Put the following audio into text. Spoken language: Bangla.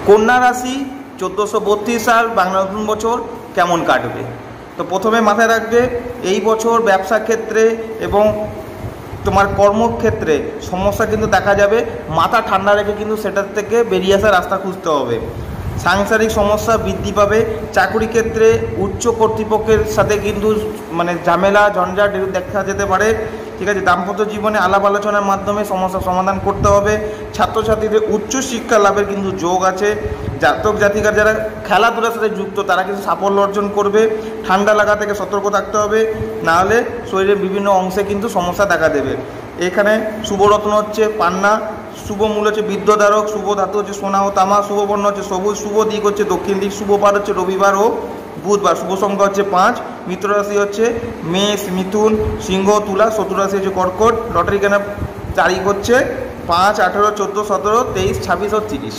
কন্যা রাশি 1432 সাল বাংলা নতুন বছর কেমন কাটবে। তো প্রথমে মাথায় রাখবে এই বছর ব্যবসা ক্ষেত্রে এবং তোমার কর্মক্ষেত্রে সমস্যা কিন্তু দেখা যাবে। মাথা ঠান্ডা রেখে কিন্তু সেটার থেকে বেরিয়ে আসার রাস্তা খুঁজতে হবে। সাংসারিক সমস্যা বৃদ্ধি পাবে। চাকরি ক্ষেত্রে উচ্চ কর্তৃপক্ষের সাথে কিন্তু ঝামেলা ঝঞ্ঝাট দেখা যেতে পারে। ঠিক আছে, দাম্পত্য জীবনে আলাপ আলোচনার মাধ্যমে সমস্যার সমাধান করতে হবে। ছাত্রছাত্রীদের উচ্চ শিক্ষা লাভের কিন্তু যোগ আছে। জাতক জাতিকার যারা খেলাধুলার সাথে যুক্ত তারা কিন্তু সাফল্য অর্জন করবে। ঠান্ডা লাগা থেকে সতর্ক থাকতে হবে, নাহলে শরীরের বিভিন্ন অংশে কিন্তু সমস্যা দেখা দেবে। এখানে শুভরত্ন হচ্ছে পান্না, শুভ মূল হচ্ছে বিদ্যুদ্ধারক, শুভ ধাতু হচ্ছে সোনা ও তামা, শুভ বর্ণ হচ্ছে সবুজ, শুভ দিক হচ্ছে দক্ষিণ দিক, শুভ বার হচ্ছে রবিবার ও বুধবার, শুভ সংখ্যা হচ্ছে 5। মিত্র রাশি হচ্ছে মেষ, মিথুন, সিংহ, তুলা। শত্রু রাশি হচ্ছে কর্কট। লটারি কেনার তারিখ হচ্ছে 5, 18, 14, 17, 23, 26 ও 30।